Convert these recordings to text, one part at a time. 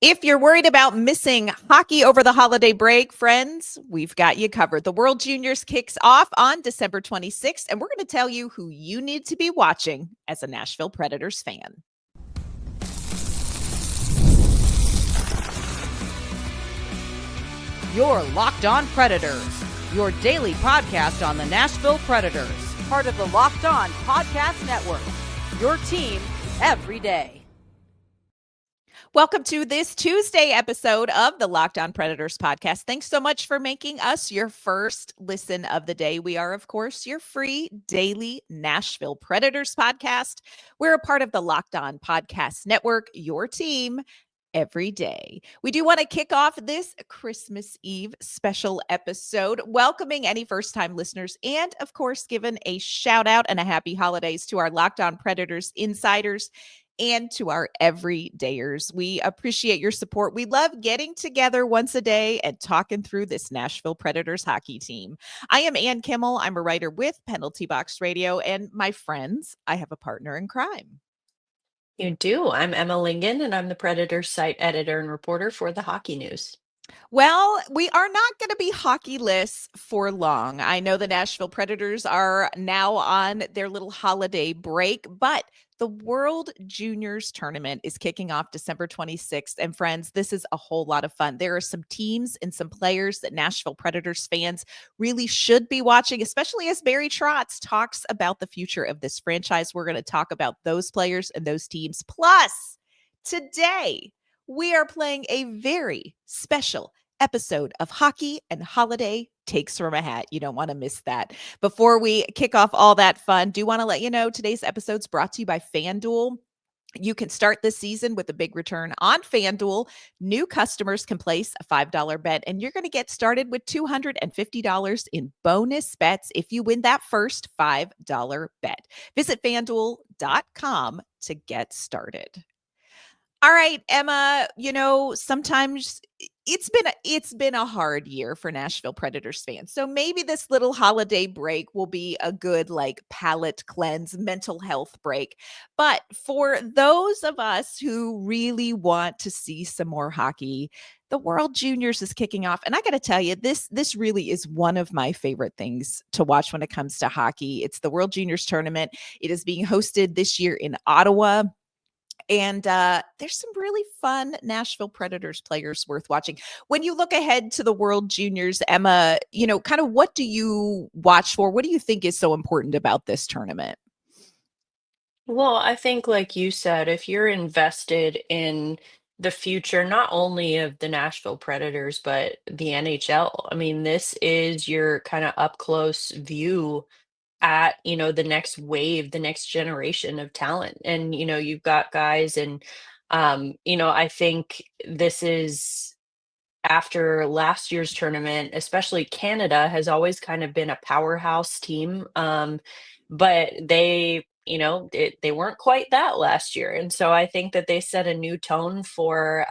If you're worried about missing hockey over the holiday break, friends, we've got you covered. The World Juniors kicks off on December 26th, and we're going to tell you who you need to be watching as a Nashville Predators fan. You're Locked On Predators, your daily podcast on the Nashville Predators, part of the Locked On Podcast Network, your team every day. Welcome to this Tuesday episode of the Locked On Predators podcast. Thanks so much for making us your first listen of the day. We are, of course, your free daily Nashville Predators podcast. We're a part of the Locked On Podcast Network, your team every day. We do want to kick off this Christmas Eve special episode, welcoming any first-time listeners and, of course, giving a shout out and a happy holidays to our Locked On Predators insiders and to our everydayers. We appreciate your support. We love getting together once a day and talking through this Nashville Predators hockey team. I am Ann Kimmel. I'm a writer with Penalty Box Radio, and my friends, I have a partner in crime. You do. I'm Emma Lingen, and I'm the Predators site editor and reporter for the Hockey News. Well, we are not going to be hockeyless for long. I know the Nashville Predators are now on their little holiday break, but the World Juniors Tournament is kicking off December 26th. And friends, this is a whole lot of fun. There are some teams and some players that Nashville Predators fans really should be watching, especially as Barry Trotz talks about the future of this franchise. We're going to talk about those players and those teams. Plus, today, we are playing a very special episode of Hockey and Holiday Takes from a Hat. You don't want to miss that. Before we kick off all that fun, do want to let you know today's episode is brought to you by FanDuel. You can start this season with a big return on FanDuel. New customers can place a $5 bet, and you're going to get started with $250 in bonus bets if you win that first $5 bet. Visit FanDuel.com to get started. All right, Emma, sometimes it's been a hard year for Nashville Predators fans. So maybe this little holiday break will be a good palate cleanse, mental health break. But for those of us who really want to see some more hockey, the World Juniors is kicking off. And I got to tell you, this really is one of my favorite things to watch when it comes to hockey. It's the World Juniors tournament. It is being hosted this year in Ottawa. And there's some really fun Nashville Predators players worth watching. When you look ahead to the World Juniors, Emma, kind of what do you watch for? What do you think is so important about this tournament? Well, I think, like you said, if you're invested in the future, not only of the Nashville Predators, but the NHL, I mean, this is your kind of up close view at, the next wave, the next generation of talent. And, you've got guys and, I think this is after last year's tournament, especially Canada has always kind of been a powerhouse team. But they weren't quite that last year. And so I think that they set a new tone for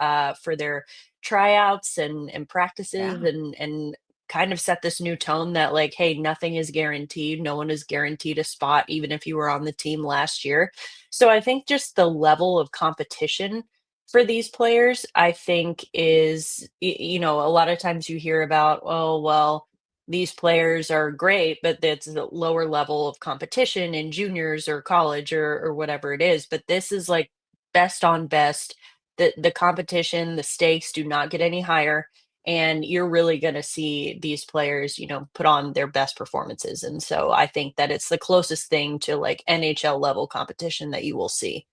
their tryouts and practices Yeah. and kind of set this new tone that like, hey, nothing is guaranteed. No one is guaranteed a spot, even if you were on the team last year. So I think just the level of competition for these players, I think is, a lot of times you hear about, oh, well, these players are great, but that's a lower level of competition in juniors or college or whatever it is. But this is like best on best. The competition, the stakes do not get any higher. And you're really going to see these players, put on their best performances. And so I think that it's the closest thing to like NHL level competition that you will see.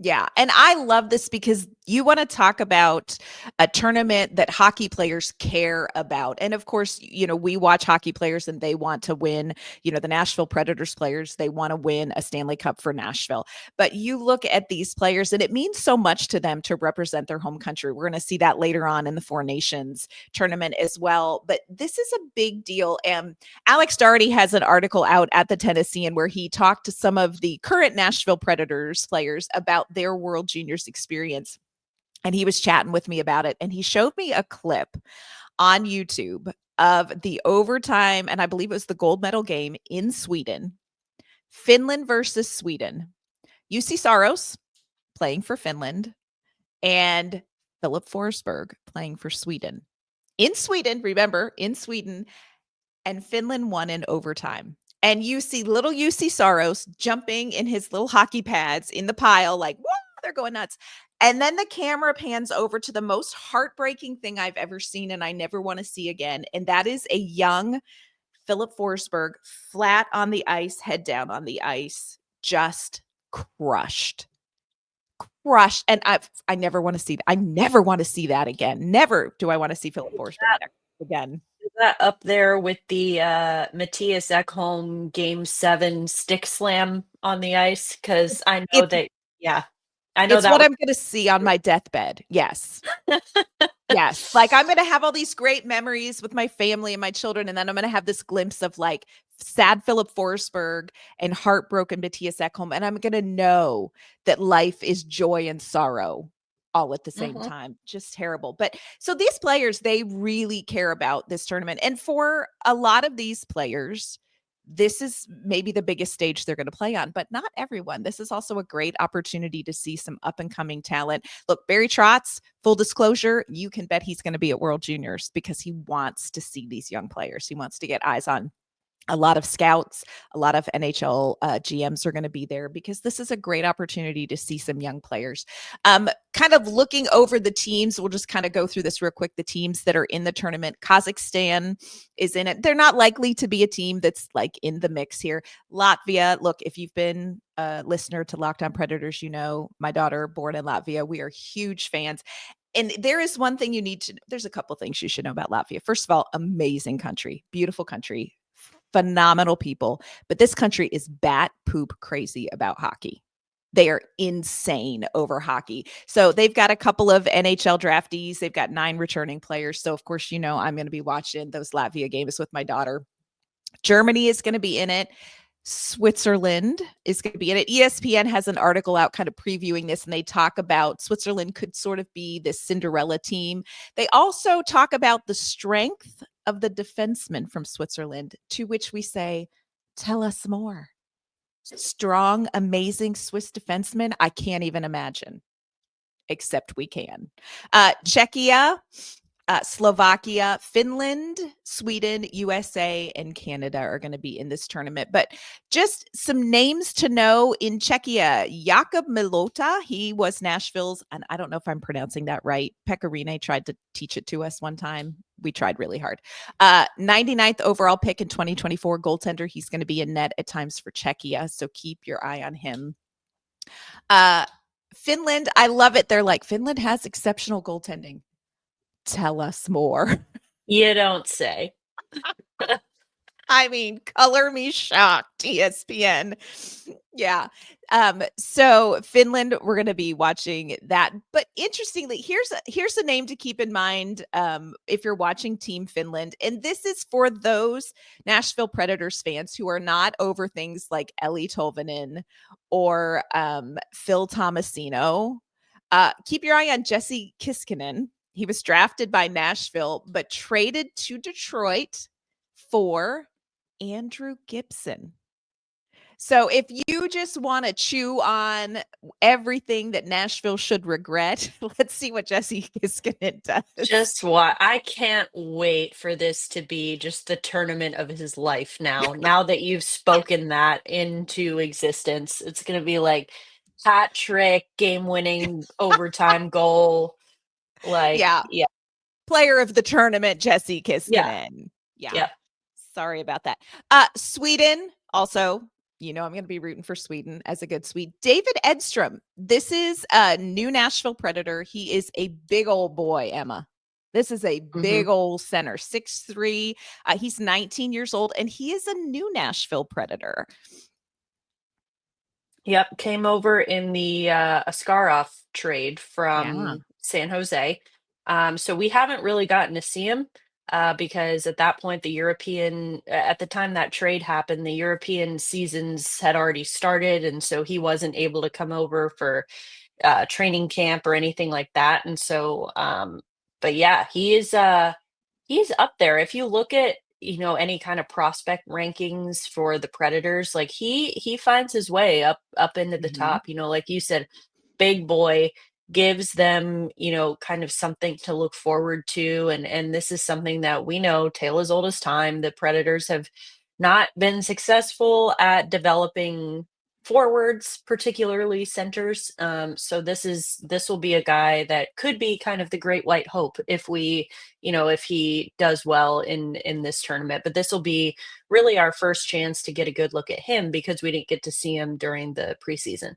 Yeah. And I love this because you want to talk about a tournament that hockey players care about. And of course, we watch hockey players and they want to win, the Nashville Predators players, they want to win a Stanley Cup for Nashville. But you look at these players and it means so much to them to represent their home country. We're going to see that later on in the Four Nations tournament as well. But this is a big deal. And Alex Daugherty has an article out at the Tennessean where he talked to some of the current Nashville Predators players about their World Juniors experience. And he was chatting with me about it. And he showed me a clip on YouTube of the overtime, and I believe it was the gold medal game in Sweden, Finland versus Sweden. UC Saros playing for Finland, and Philip Forsberg playing for Sweden. In Sweden, remember, in Sweden, and Finland won in overtime. And you see little UC Saros jumping in his little hockey pads in the pile, like, whoa, they're going nuts. And then the camera pans over to the most heartbreaking thing I've ever seen, and I never want to see again. And that is a young Philip Forsberg flat on the ice, head down on the ice, just crushed. Crushed. And I never want to see that. I never want to see that again. Never do I want to see Philip Forsberg again. Is that up there with the Matthias Ekholm Game 7 stick slam on the ice? Because I know It's that, yeah, I know it's that what was. I'm gonna see on my deathbed. Yes. Yes. Like, I'm gonna have all these great memories with my family and my children, and then I'm gonna have this glimpse of, like, sad Philip Forsberg and heartbroken Matthias Ekholm, and I'm gonna know that life is joy and sorrow all at the same Mhm. time. Just terrible. But so these players, they really care about this tournament, and for a lot of these players, this is maybe the biggest stage they're gonna play on, but not everyone. This is also a great opportunity to see some up and coming talent. Look, Barry Trotz, full disclosure, you can bet he's going to be at World Juniors because he wants to see these young players. He wants to get eyes on a lot of scouts, a lot of NHL GMs are going to be there because this is a great opportunity to see some young players. Kind of looking over the teams, we'll just kind of go through this real quick. The teams that are in the tournament, Kazakhstan is in it. They're not likely to be a team that's like in the mix here. Latvia, look, if you've been a listener to Locked On Predators, you know my daughter born in Latvia. We are huge fans. And there is one thing you need to, there's a couple things you should know about Latvia. First of all, amazing country, beautiful country, phenomenal people, but this country is bat poop crazy about hockey. They are insane over hockey. So they've got a couple of NHL draftees. They've got 9 returning players. So of course, you know, I'm going to be watching those Latvia games with my daughter. Germany is going to be in it. Switzerland is going to be in it. ESPN has an article out kind of previewing this, and they talk about Switzerland could sort of be this Cinderella team. They also talk about the strength of the defensemen from Switzerland, to which we say, tell us more. Strong, amazing Swiss defensemen. I can't even imagine, except we can. Czechia, Slovakia, Finland, Sweden, USA, and Canada are going to be in this tournament. But just some names to know in Czechia. Jakub Milota, he was Nashville's, and I don't know if I'm pronouncing that right. Pecorine tried to teach it to us one time. We tried really hard. 99th overall pick in 2024 goaltender. He's going to be in net at times for Czechia, so keep your eye on him. Finland, I love it. They're like, Finland has exceptional goaltending. Tell us more. You don't say. I mean, color me shocked, ESPN. Yeah. So Finland, we're going to be watching that. But interestingly, here's a name to keep in mind if you're watching Team Finland. And this is for those Nashville Predators fans who are not over things like Ellie Tolvanen or Phil Tomasino. Keep your eye on Jesse Kiskinen. He was drafted by Nashville, but traded to Detroit for Andrew Gibson. So if you just want to chew on everything that Nashville should regret, let's see what Jesse Kiskinen does. Just what? I can't wait for this to be just the tournament of his life now. Now that you've spoken that into existence, it's going to be like hat trick, game winning overtime goal. Like, Yeah. yeah, Player of the tournament, Jesse yeah, Kiskinen. Yeah. yeah. Sorry about that. Sweden, also, you know, I'm going to be rooting for Sweden as a good Swede. David Edstrom. This is a new Nashville Predator. He is a big old boy, Emma. This is a Mhm. big old center, 6'3". He's 19 years old, and he is a new Nashville Predator. Yep, came over in the Askarov trade Yeah. from San Jose. So we haven't really gotten to see him because at that point, at the time that trade happened, the European seasons had already started, and so he wasn't able to come over for training camp or anything like that. And so, but yeah, he's up there. If you look at, any kind of prospect rankings for the Predators, like he finds his way up into the Mhm. top. Like you said, big boy, gives them, kind of something to look forward to. And this is something that we know, tale as old as time. The Predators have not been successful at developing forwards, particularly centers. So this will be a guy that could be kind of the great white hope if he does well in this tournament. But this will be really our first chance to get a good look at him because we didn't get to see him during the preseason.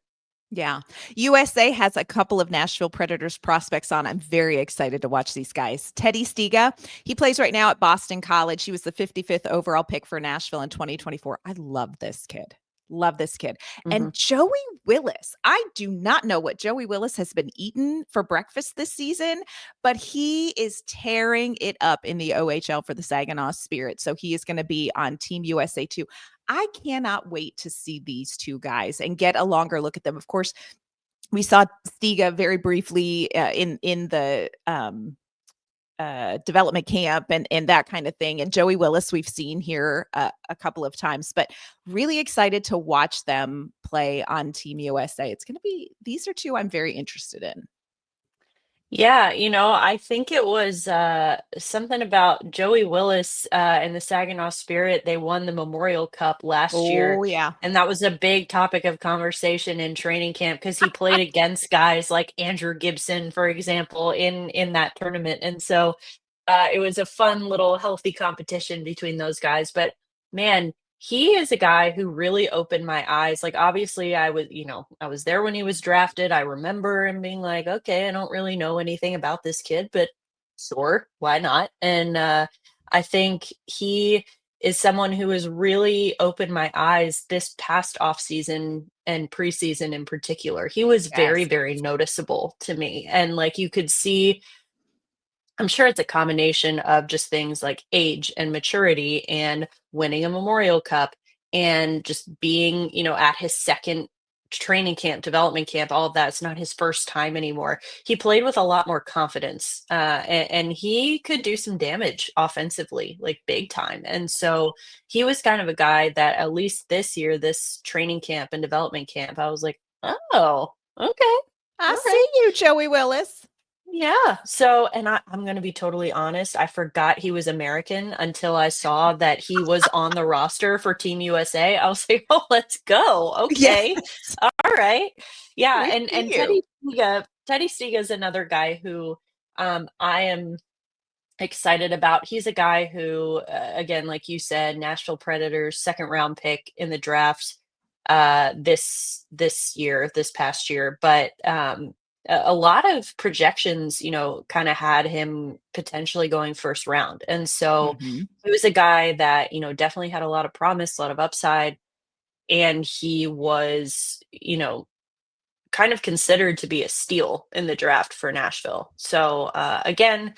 Yeah. USA has a couple of Nashville Predators prospects on. I'm very excited to watch these guys. Teddy Stiga, he plays right now at Boston College. He was the 55th overall pick for Nashville in 2024. I love this kid. Love this kid. Mhm. And Joey Willis. I do not know what Joey Willis has been eating for breakfast this season, but he is tearing it up in the OHL for the Saginaw Spirit. So he is going to be on Team USA too. I cannot wait to see these two guys and get a longer look at them. Of course, we saw Stiga very briefly in the development camp and that kind of thing. And Joey Willis, we've seen here a couple of times, but really excited to watch them play on Team USA. It's going to be, these are two I'm very interested in. Yeah, I think it was something about Joey Willis and the Saginaw Spirit. They won the Memorial Cup last year, Oh, yeah. and that was a big topic of conversation in training camp because he played against guys like Andrew Gibson, for example, in that tournament. And so it was a fun little healthy competition between those guys. But man, he is a guy who really opened my eyes. Like, obviously, I was there when he was drafted. I remember him being like, okay, I don't really know anything about this kid, but sure, why not? And I think he is someone who has really opened my eyes this past off season and preseason in particular. He was very, Yes. very noticeable to me. And like you could see, I'm sure it's a combination of just things like age and maturity and winning a Memorial Cup and just being, at his second training camp, development camp, all of that. It's not his first time anymore. He played with a lot more confidence and he could do some damage offensively, like big time. And so he was kind of a guy that at least this year, this training camp and development camp, I was like, oh, okay. I All right. see you, Joey Willis. Yeah. So, and I'm going to be totally honest. I forgot he was American until I saw that he was on the roster for Team USA. I was like, oh, let's go. Okay. Yes. All right. Yeah. We And see you. Teddy Stiga is another guy who I am excited about. He's a guy who, again, like you said, Nashville Predators, second round pick in the draft this past year. But a lot of projections, kind of had him potentially going first round. And so Mhm. he was a guy that, definitely had a lot of promise, a lot of upside. And he was, kind of considered to be a steal in the draft for Nashville. So again,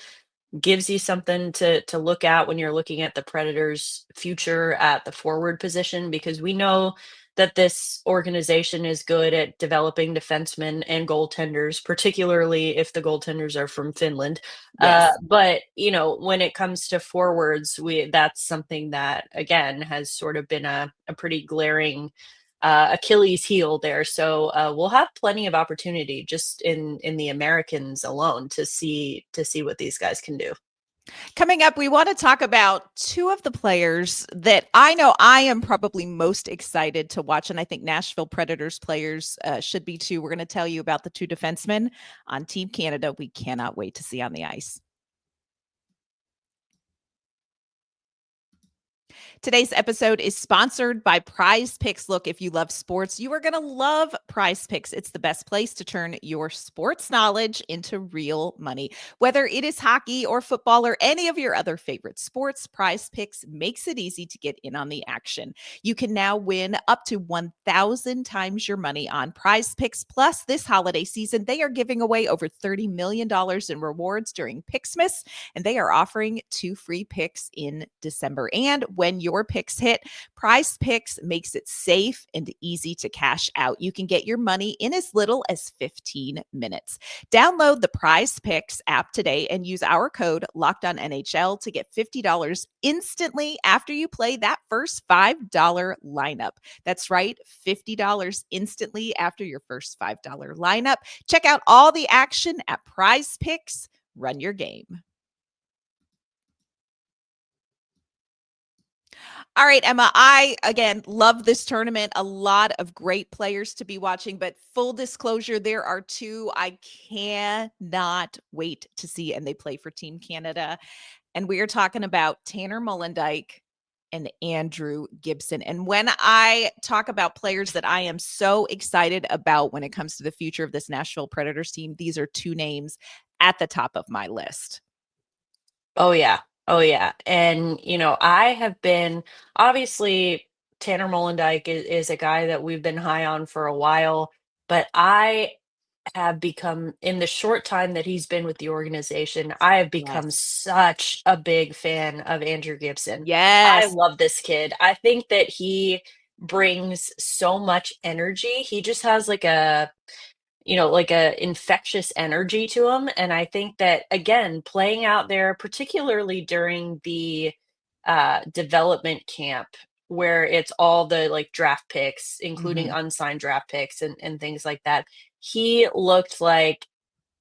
gives you something to look at when you're looking at the Predators' future at the forward position, because we know that this organization is good at developing defensemen and goaltenders, particularly if the goaltenders are from Finland. Yes. But when it comes to forwards, that's something that again has sort of been a pretty glaring Achilles heel there. So we'll have plenty of opportunity just in the Americans alone to see what these guys can do. Coming up, we want to talk about two of the players that I know I am probably most excited to watch, and I think Nashville Predators players should be too. We're going to tell you about the two defensemen on Team Canada we cannot wait to see on the ice. Today's episode is sponsored by PrizePicks. Look, if you love sports, you are going to love PrizePicks. It's the best place to turn your sports knowledge into real money. Whether it is hockey or football or any of your other favorite sports, PrizePicks makes it easy to get in on the action. You can now win up to 1,000 times your money on PrizePicks. Plus, this holiday season, they are giving away over $30 million in rewards during Picksmas, and they are offering 2 free picks in December. And when when your picks hit, PrizePicks makes it safe and easy to cash out. You can get your money in as little as 15 minutes. Download the PrizePicks app today and use our code LOCKEDONNHL to get $50 instantly after you play that first $5 lineup. That's right, $50 instantly after your first $5 lineup. Check out all the action at PrizePicks. Run your game. All right, Emma, I, again, love this tournament. A lot of great players to be watching, but full disclosure, there are two I cannot wait to see, and they play for Team Canada. And we are talking about Tanner Molendyk and Andrew Gibson. And when I talk about players that I am so excited about when it comes to the future of this Nashville Predators team, these are two names at the top of my list. Oh yeah. Oh yeah. And I have been obviously Tanner Molendyk is a guy that we've been high on for a while, but I have become in the short time that he's been with the organization, I have become Yes. such a big fan of Andrew Gibson. I Yes. love this kid. I think that he brings so much energy. He just has like a infectious energy to him. And I think that again, playing out there, particularly during the development camp where it's all the like draft picks, including unsigned draft picks and things like that, he looked like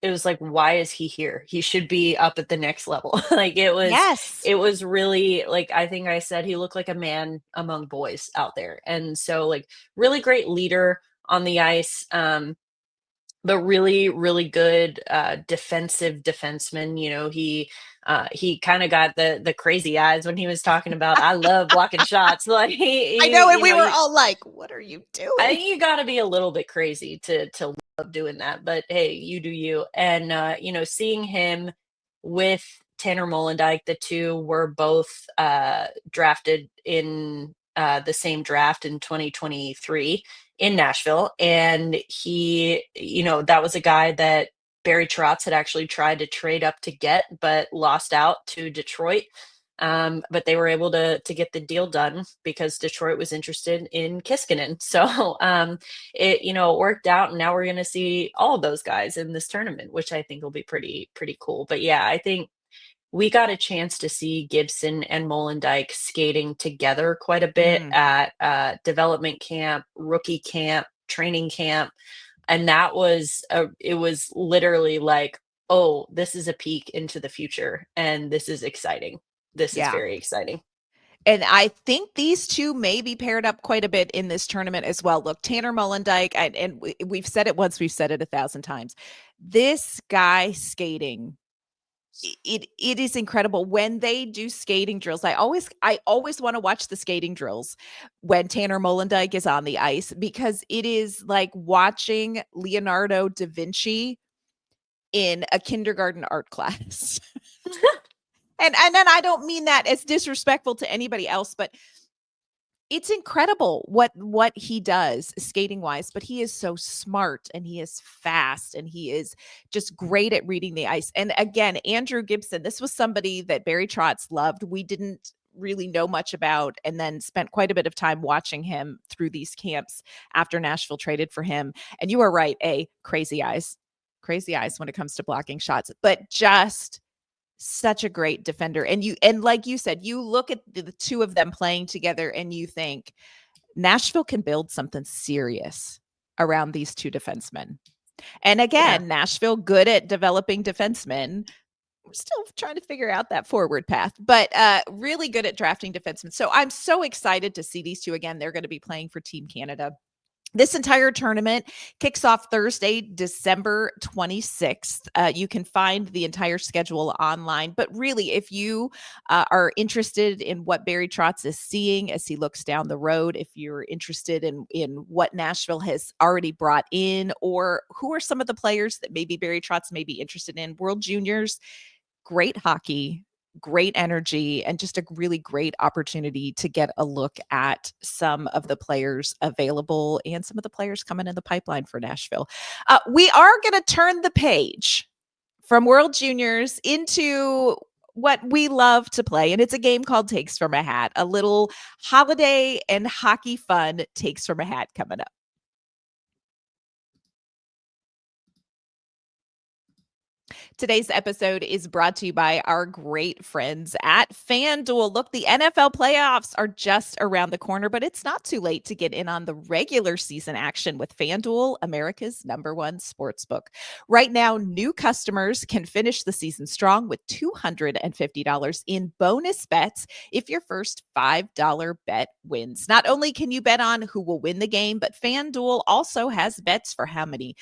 it was like, why is he here? He should be up at the next level. Like Yes. it was really like I think I said he looked like a man among boys out there. And so like really great leader on the ice. But really, really good defensive defenseman. He kind of got the crazy eyes when he was talking about I love blocking shots. Like I know, and we were all like, what are you I doing? think you got to be a little bit crazy to love doing that. But hey, you do you. And seeing him with Tanner Molendyk, the two were both drafted in the same draft in 2023 in Nashville. And that was a guy that Barry Trotz had actually tried to trade up to get, but lost out to Detroit. But they were able to get the deal done because Detroit was interested in Kiskinen. So it worked out, and now we're going to see all of those guys in this tournament, which I think will be pretty cool. But yeah, I think we got a chance to see Gibson and Molendyk skating together quite a bit at development camp, rookie camp, training camp. And it was literally like, oh, this is a peek into the future. And this is exciting. This is Yeah. very exciting. And I think these two may be paired up quite a bit in this tournament as well. Look, Tanner Molendyk, and we've said it once, we've said it 1,000 times. This guy skating, it is incredible when they do skating drills. I always want to watch the skating drills when Tanner Molendyk is on the ice, because it is like watching Leonardo da Vinci in a kindergarten art class. And then I don't mean that as disrespectful to anybody else, but it's incredible what he does skating wise. But he is so smart, and he is fast, and he is just great at reading the ice. And again, Andrew Gibson, this was somebody that Barry Trotz loved. We didn't really know much about, and then spent quite a bit of time watching him through these camps after Nashville traded for him. And you are right, crazy eyes when it comes to blocking shots, but just such a great defender. And like you said, you look at the two of them playing together and you think Nashville can build something serious around these two defensemen. And again, Nashville good at developing defensemen. We're still trying to figure out that forward path, but really good at drafting defensemen. So I'm so excited to see these two again. They're going to be playing for Team Canada. This entire tournament kicks off Thursday, December 26th. You can find the entire schedule online. But really, if you are interested in what Barry Trotz is seeing as he looks down the road, if you're interested in what Nashville has already brought in, or who are some of the players that maybe Barry Trotz may be interested in, World Juniors, great hockey, great energy, and just a really great opportunity to get a look at some of the players available and some of the players coming in the pipeline for Nashville. We are going to turn the page from World Juniors into what we love to play. And it's a game called Takes from a Hat, a little holiday and hockey fun Takes from a Hat coming up. Today's episode is brought to you by our great friends at FanDuel. Look, the NFL playoffs are just around the corner, but it's not too late to get in on the regular season action with FanDuel, America's #1 sportsbook. Right now, new customers can finish the season strong with $250 in bonus bets if your first $5 bet wins. Not only can you bet on who will win the game, but FanDuel also has bets for how many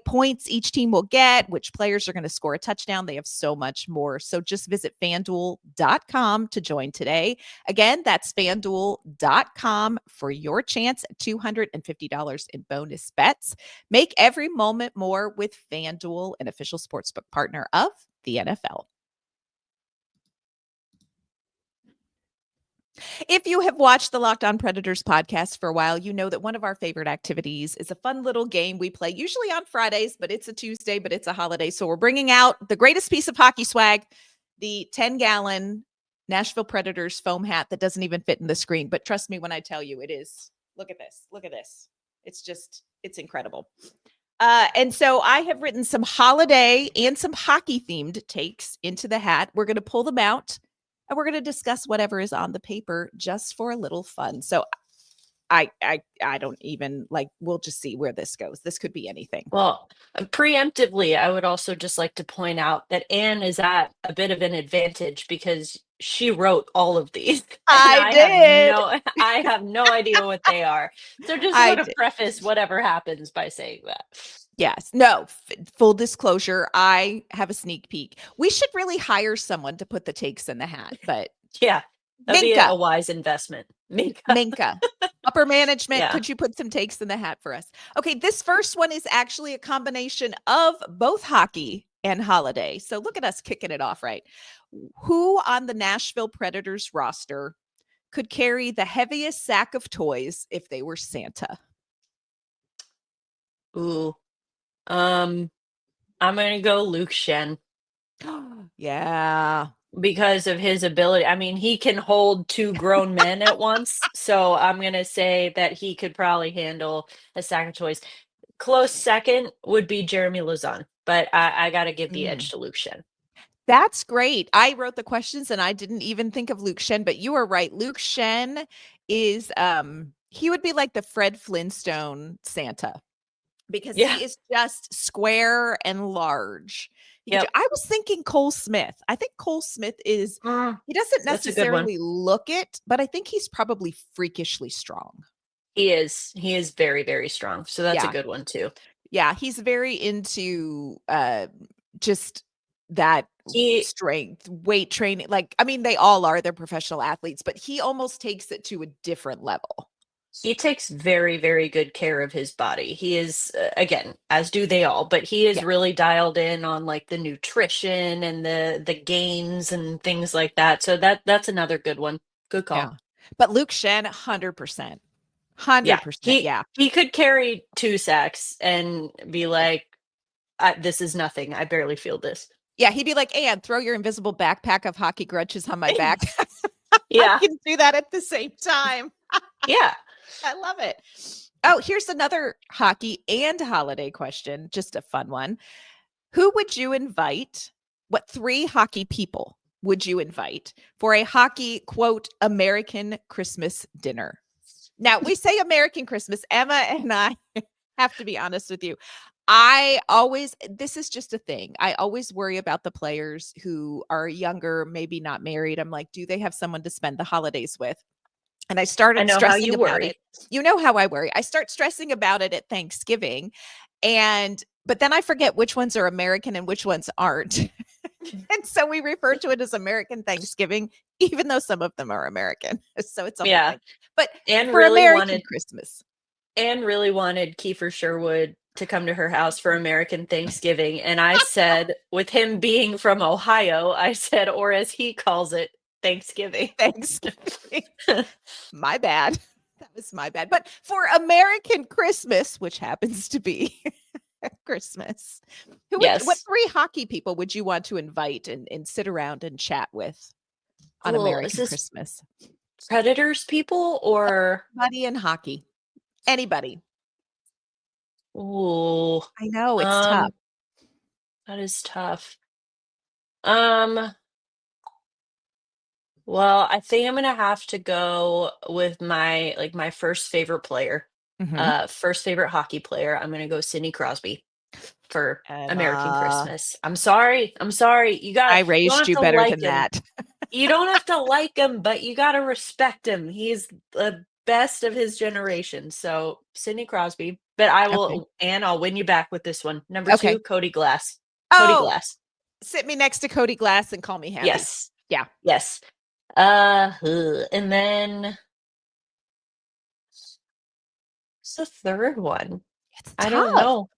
points each team will get, which players are going to score a touchdown. They have so much more. So just visit FanDuel.com to join today. Again, that's FanDuel.com for your chance at $250 in bonus bets. Make every moment more with FanDuel, an official sportsbook partner of the NFL. If you have watched the Locked On Predators podcast for a while, you know that one of our favorite activities is a fun little game we play, usually on Fridays, but it's a Tuesday, but it's a holiday. So we're bringing out the greatest piece of hockey swag, the 10-gallon Nashville Predators foam hat that doesn't even fit in the screen. But trust me when I tell you, it is. Look at this. Look at this. It's incredible. And so I have written some holiday and some hockey themed takes into the hat. We're going to pull them out. And we're going to discuss whatever is on the paper just for a little fun. So I don't even we'll just see where this goes. This could be anything. Well, preemptively, I would also just like to point out that Anne is at a bit of an advantage because she wrote all of these. I did. I have no idea what they are. So just want to preface whatever happens by saying that. Yes. No, full disclosure, I have a sneak peek. We should really hire someone to put the takes in the hat, but yeah, that'd be a wise investment. Minka. Upper management, could you put some takes in the hat for us? Okay, this first one is actually a combination of both hockey and holiday. So look at us kicking it off, right? Who on the Nashville Predators roster could carry the heaviest sack of toys if they were Santa? Ooh. I'm going to go Luke Shen. Yeah. Because of his ability. I mean, he can hold 2 grown men at once. So I'm going to say that he could probably handle a sack of toys. Close second would be Jeremy Lauzon, but I got to give the edge to Luke Shen. That's great. I wrote the questions and I didn't even think of Luke Shen, but you are right. Luke Shen is, he would be like the Fred Flintstone Santa. Because he is just square and large. I was thinking Cole Smith. I think Cole Smith is, he doesn't necessarily look it, but I think he's probably freakishly strong. He is very, very strong. So that's a good one too. Yeah. He's very into just that strength, weight training. They all are, they're professional athletes, but he almost takes it to a different level. He takes very, very good care of his body. He is, again, as do they all, but he is really dialed in on the nutrition and the gains and things like that. So that's another good one. Good call. Yeah. But Luke Shen, 100%. 100%. Yeah. He could carry 2 sacks and be like, this is nothing. I barely feel this. Yeah. He'd be like, Anne, throw your invisible backpack of hockey grudges on my back. Yeah. I can do that at the same time. Yeah. I love it. Oh, here's another hockey and holiday question. Just a fun one. Who would you invite? What 3 hockey people would you invite for a hockey, quote, American Christmas dinner? Now, we say American Christmas. Emma and I have to be honest with you. This is just a thing. I always worry about the players who are younger, maybe not married. I'm like, do they have someone to spend the holidays with? And I started stressing about it. You know how I worry. I start stressing about it at Thanksgiving. But then I forget which ones are American and which ones aren't. And so we refer to it as American Thanksgiving, even though some of them are American. So it's a whole thing. But Anne for really American Christmas. Anne really wanted Kiefer Sherwood to come to her house for American Thanksgiving. And I said, with him being from Ohio, I said, or as he calls it, Thanksgiving. My bad. That was my bad. But for American Christmas, which happens to be Christmas. What Yes. 3 hockey people would you want to invite and sit around and chat with on Well, is American this Christmas? Predators people or Anybody in hockey. Anybody. ooh, I know it's tough. um, that is tough. Um, well, I think I'm gonna have to go with my first favorite player, Mhm. first favorite hockey player. I'm gonna go Sidney Crosby for American Emma, Christmas. I'm sorry. I'm sorry. I You don't raised have you to better like than him. that. You don't have to like him, but you gotta respect him. He's the best of his generation. So Sidney Crosby. But Okay. I'll win you back with this one. Number Okay. 2, Cody Glass. Cody Oh, Glass. sit me next to Cody Glass and call me happy. Yes. Yeah. Yes. And then what's the third one? It's I don't tough. know.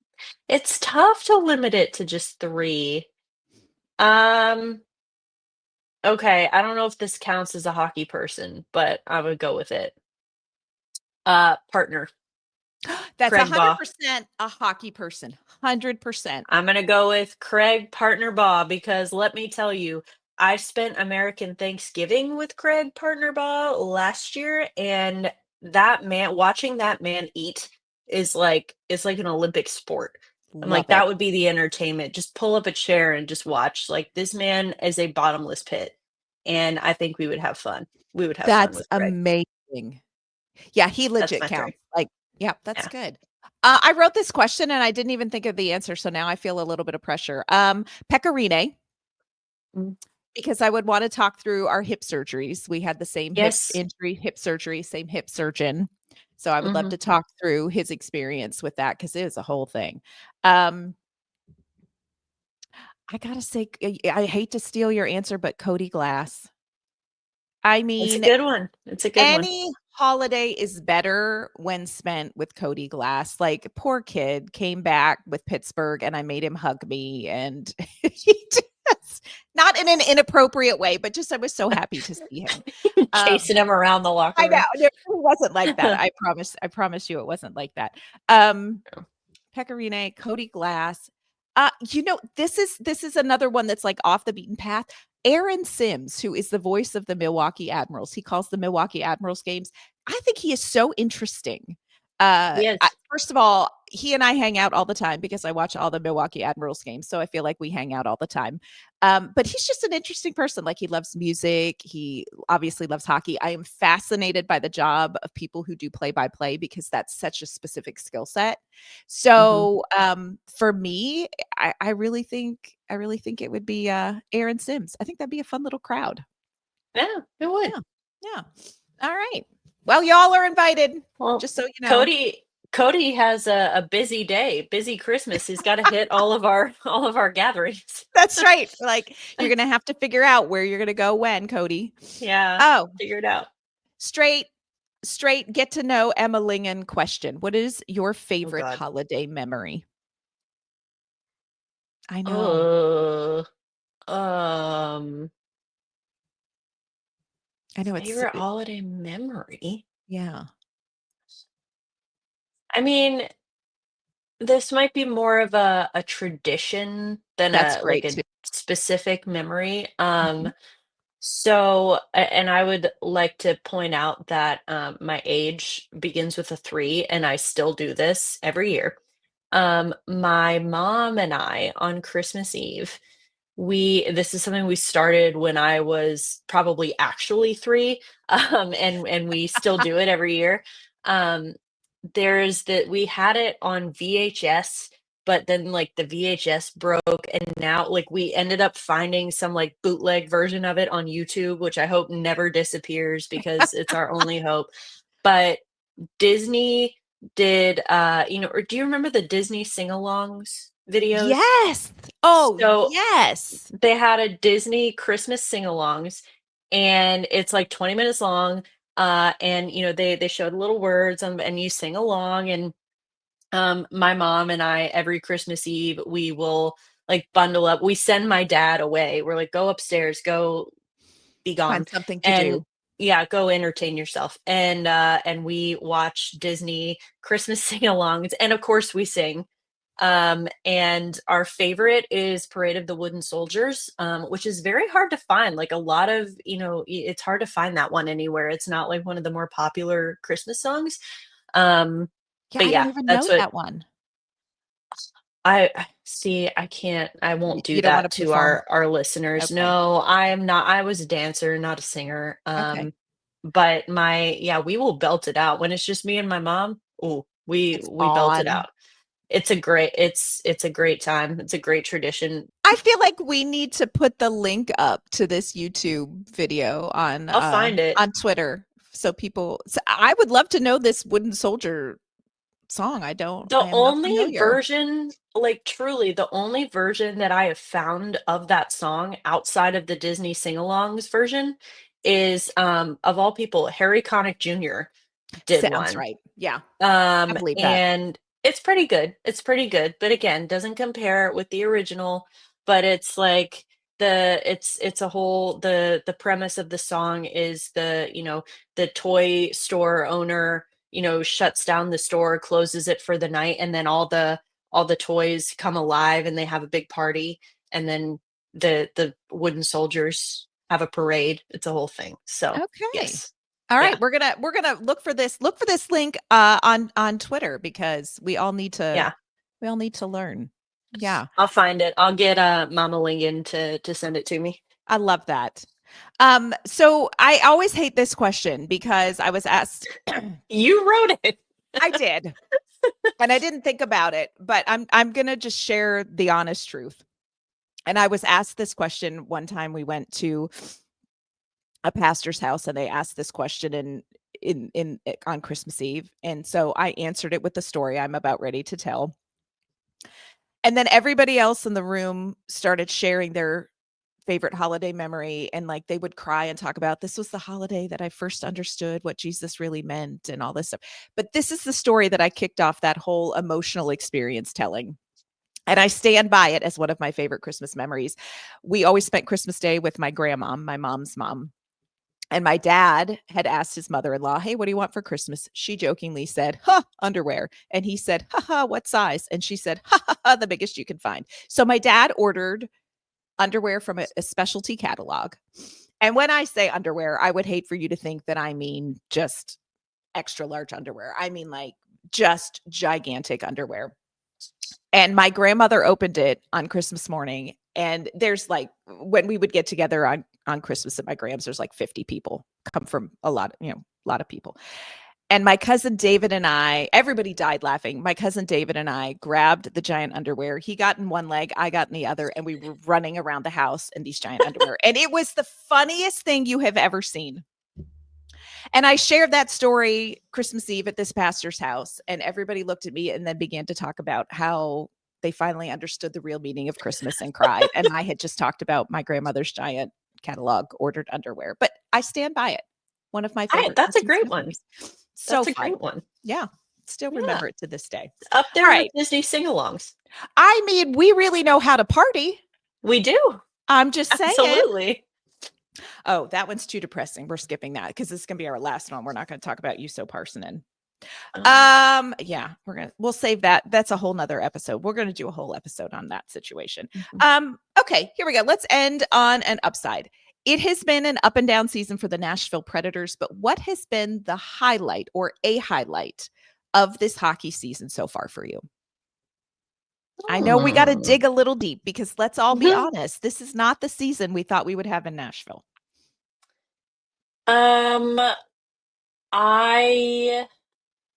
It's tough to limit it to just 3. Um, okay, I don't know if this counts as a hockey person, but I would go with it. Partner, That's Craig Baugh. 100% a hockey person. 100%. I'm gonna go with Craig Partner Baugh because let me tell you, I spent American Thanksgiving with Craig Partner Baugh last year, and watching that man eat is like it's like an Olympic sport. I'm like, Love it. that would be the entertainment. Just pull up a chair and just watch. Like this man is a bottomless pit. And I think we would have fun. We would have fun That's with Craig. amazing. Yeah, he That's legit my 3. counts. Like, yeah, that's Yeah. good. I wrote this question and I didn't even think of the answer, so now I feel a little bit of pressure. Pecorine, Mm. because I would wanna talk through our hip surgeries. We had the same hip Yes. injury, hip surgery, same hip surgeon. So I would love Mhm. to talk through his experience with that because it is a whole thing. Um, I gotta say, I hate to steal your answer, but Cody Glass. I It's a mean, good one. It's a good one. any holiday is better when spent with Cody Glass. Like, poor kid came back with Pittsburgh, and I made him hug me, and he just not in an inappropriate way, but just I was so happy to see him. Chasing him around the locker I know, room. no, it wasn't like that. I promise you it wasn't like that. Um, Yeah. Pecorine, Cody Glass. This is another one that's like off the beaten path. Aaron Sims, who is the voice of the Milwaukee Admirals, he calls the Milwaukee Admirals games. I think he is so interesting. Yes. First of all, he and I hang out all the time because I watch all the Milwaukee Admirals games, so I feel like we hang out all the time. But he's just an interesting person. Like he loves music. He obviously loves hockey. I am fascinated by the job of people who do play by play because that's such a specific skill set. Mhm. So for me, I really think it would be Aaron Sims. I think that'd be a fun little crowd. Yeah, it would. Yeah. Yeah. All right. Well, y'all are invited, Well, just so you know. Cody has a busy day, busy Christmas. He's gotta hit all of our all of our gatherings. That's right. Like you're gonna have to figure out where you're gonna go when, Cody. Yeah, Oh, figure it out. straight, straight get to know Emma Lingen question. What is your Oh favorite god. holiday memory? I know. Uh, um, I know favorite holiday memory? yeah. I mean, this might be more of a tradition than That's a great like, too. a specific memory. Mhm. So and I would like to point out that, my age begins with a 3, and I still do this every year. My mom and I, on Christmas Eve, we this is something we started when I was probably actually 3, and we still do it every year. Um, there's that we had it on VHS, but then, like, the VHS broke, and now, like, we ended up finding some, like, bootleg version of it on YouTube, which I hope never disappears because it's our only hope. But Disney did, or do you remember the Disney sing-alongs videos? Yes. Oh, So yes. they had a Disney Christmas sing-alongs, and it's like 20 minutes long, and, they showed little words, and you sing along, and, my mom and I, every Christmas Eve, we will, like, bundle up. We send my dad away. We're like, "Go upstairs, go be gone," Find something to and do. yeah, "Go entertain yourself," and we watch Disney Christmas sing-alongs, and of course we sing. And our favorite is Parade of the Wooden Soldiers, which is very hard to find. Like a lot of, it's hard to find that one anywhere. It's not like one of the more popular Christmas songs. Yeah, But I don't yeah, even that's know what that one. I see. I won't do You don't want that to to perform? our listeners. Okay. No, I am not. I was a dancer, not a singer. Okay. But yeah, we will belt it out when it's just me and my mom. Oh, we It's we belt it on. out. It's a great time. It's a great tradition. I feel like we need to put the link up to this YouTube video I'll find it. on Twitter so I would love to know this Wooden Soldier song. I The am not only familiar. version, like truly, the only version that I have found of that song outside of the Disney sing-alongs version is, of all people, Harry Connick Jr. did Sounds one. right. Yeah, I believe that. And it's pretty good. It's pretty good, but again, doesn't compare with the original, but it's like it's a whole the premise of the song is the toy store owner, shuts down the store, closes it for the night, and then all the toys come alive and they have a big party, and then the wooden soldiers have a parade. It's a whole thing. So, Okay. yes. All Yeah. right, we're gonna look for this link on Twitter because we all need Yeah. to learn. Yeah, I'll find it. I'll get Mama Lingon to send it to me. I love that. So I always hate this question because I was asked. You wrote it. I did, and I didn't think about it, but I'm gonna just share the honest truth. And I was asked this question one time. We went to a pastor's house, and they asked this question in on Christmas Eve, and so I answered it with the story I'm about ready to tell. And then everybody else in the room started sharing their favorite holiday memory, and like they would cry and talk about this was the holiday that I first understood what Jesus really meant and all this stuff. But this is the story that I kicked off that whole emotional experience telling. And I stand by it as one of my favorite Christmas memories. We always spent Christmas Day with my grandma, my mom's mom. And my dad had asked his mother-in-law, "Hey, what do you want for Christmas?" She jokingly said, "Huh, underwear." And he said, "Ha, what size?" And she said, "Ha, the biggest you can find." So my dad ordered underwear from a specialty catalog. And when I say underwear, I would hate for you to think that I mean just extra large underwear. I mean like just gigantic underwear. And my grandmother opened it on Christmas morning. And there's like when we would get together on Christmas at my grand's, there's like 50 people come from a lot of people. And my cousin David and I, everybody died laughing. My cousin David and I grabbed the giant underwear. He got in one leg, I got in the other, and we were running around the house in these giant underwear. And it was the funniest thing you have ever seen. And I shared that story Christmas Eve at this pastor's house, and everybody looked at me and then began to talk about how they finally understood the real meaning of Christmas and cried. And I had just talked about my grandmother's giant catalog ordered underwear, but I stand by it. One of my favorite. That's a Christmas great one. memories. So That's a fun. great one. Yeah. Still Yeah. remember it to this day. Up there All with right. Disney sing-alongs. I mean, we really know how to party. We do. I'm just saying. Absolutely. Oh, that one's too depressing. We're skipping that because this is gonna be our last one. We're not gonna talk about you so Parsonen. Yeah, we'll save that. That's a whole nother episode. We're gonna do a whole episode on that situation. Okay, here we go. Let's end on an upside. It has been an up and down season for the Nashville Predators, but what has been the highlight or a highlight of this hockey season so far for you? I know we got to dig a little deep because let's all be honest, this is not the season we thought we would have in Nashville.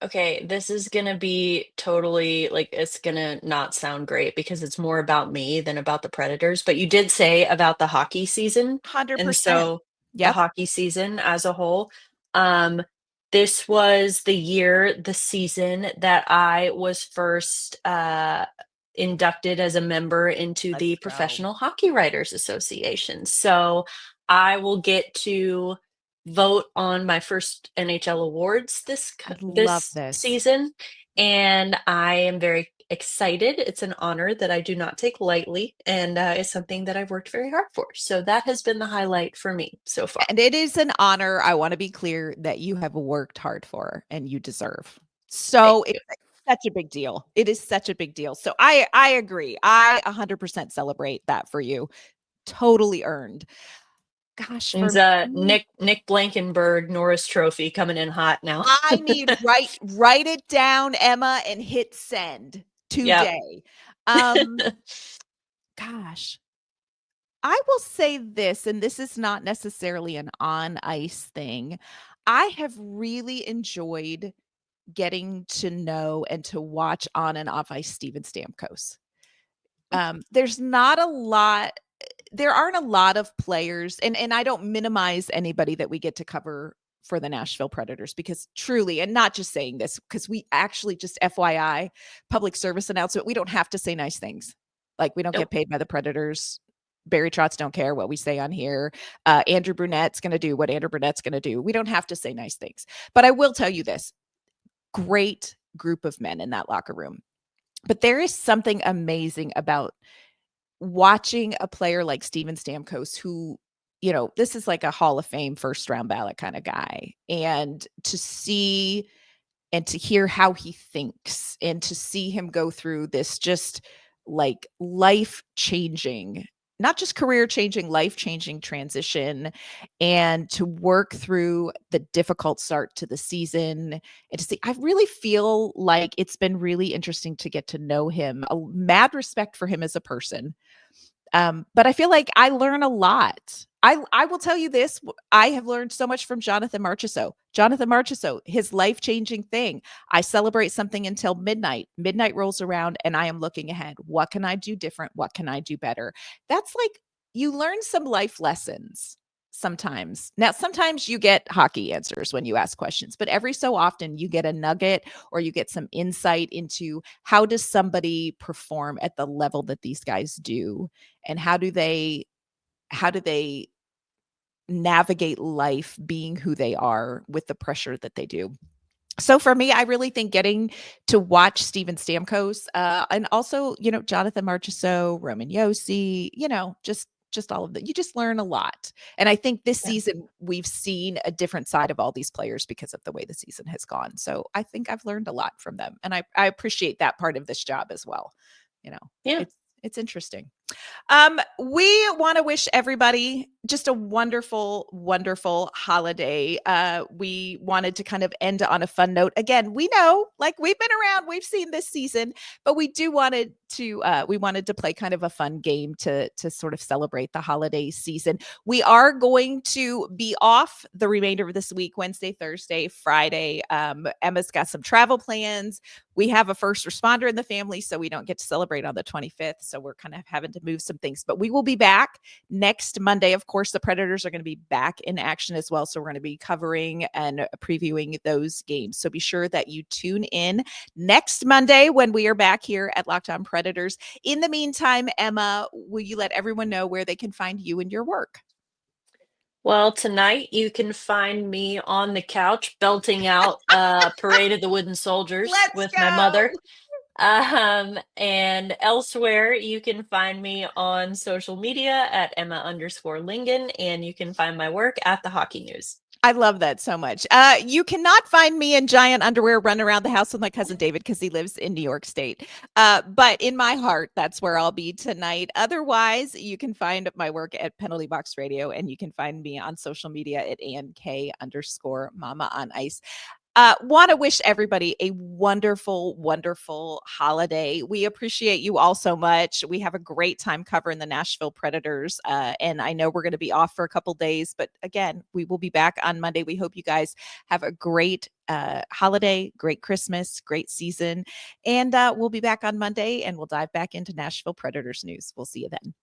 Okay, this is gonna be totally like it's gonna not sound great because it's more about me than about the Predators. But you did say about the hockey season, and 100%. so the Yep. hockey season as a whole. Um, this was the season that I was first inducted as a member into Let's the go. Professional Hockey Writers Association. So I will get to vote on my first NHL awards love this. season, and I am very excited. It's an honor that I do not take lightly, and it's something that I've worked very hard for. So that has been the highlight for me so far. And it is an honor, I want to be clear, that you have worked hard for and you deserve. So such a big deal. It is such a big deal. So I agree. I 100% celebrate that for you. Totally earned. Gosh, And for me, Nick Blankenberg Norris Trophy coming in hot now. I need write it down, Emma, and hit send Yep. today. Gosh, I will say this, and this is not necessarily an on ice thing. I have really enjoyed getting to know and to watch on and off ice Steven Stamkos. There's not a lot there aren't a lot of players, and I don't minimize anybody that we get to cover for the Nashville Predators, because truly, and not just saying this, because we actually, just FYI, public service announcement, we don't have to say nice things. Like, we don't Nope. get paid by the Predators. Barry Trotz don't care what we say on here. Andrew Brunette's going to do what Andrew Brunette's going to do. We don't have to say nice things. But I will tell you this, great group of men in that locker room. But there is something amazing about watching a player like Steven Stamkos, who, this is like a Hall of Fame first round ballot kind of guy. And to see and to hear how he thinks, and to see him go through this just like life changing, not just career changing, life changing transition, and to work through the difficult start to the season, and to see, I really feel like it's been really interesting to get to know him. A mad respect for him as a person. But I feel like I learn a lot. I will tell you this. I have learned so much from Jonathan Marchessault. Jonathan Marchessault, his life-changing thing. I celebrate something until midnight. Midnight rolls around and I am looking ahead. What can I do different? What can I do better? That's like, you learn some life lessons sometimes. Now, sometimes you get hockey answers when you ask questions, but every so often you get a nugget, or you get some insight into how does somebody perform at the level that these guys do, and how do they navigate life being who they are with the pressure that they do. So for me, I really think getting to watch Steven Stamkos, and also, Jonathan Marchessault, Roman Josi, just all of that. You just learn a lot. And I think this Yeah. season we've seen a different side of all these players because of the way the season has gone. So I think I've learned a lot from them. And I appreciate that part of this job as well. Yeah. It's interesting. We want to wish everybody just a wonderful, wonderful holiday. We wanted to kind of end on a fun note. Again, we know, like, we've been around, we've seen this season, but we wanted to play kind of a fun game to sort of celebrate the holiday season. We are going to be off the remainder of this week, Wednesday, Thursday, Friday. Emma's got some travel plans. We have a first responder in the family, so we don't get to celebrate on the 25th. So we're kind of having to move some things, but we will be back next Monday. Of course, the Predators are going to be back in action as well. So we're going to be covering and previewing those games. So be sure that you tune in next Monday when we are back here at Locked On Predators. In the meantime, Emma, will you let everyone know where they can find you and your work? Well, tonight you can find me on the couch belting out Parade of the Wooden Soldiers Let's with my go. mother. And elsewhere, you can find me on social media at Emma_Lingen, and you can find my work at the Hockey News. I love that so much. You cannot find me in giant underwear running around the house with my cousin David because he lives in New York State. But in my heart, that's where I'll be tonight. Otherwise, you can find my work at Penalty Box Radio, and you can find me on social media at ANK_Mama on Ice. Want to wish everybody a wonderful, wonderful holiday. We appreciate you all so much. We have a great time covering the Nashville Predators. And I know we're going to be off for a couple days, but again, we will be back on Monday. We hope you guys have a great holiday, great Christmas, great season. And we'll be back on Monday, and we'll dive back into Nashville Predators news. We'll see you then.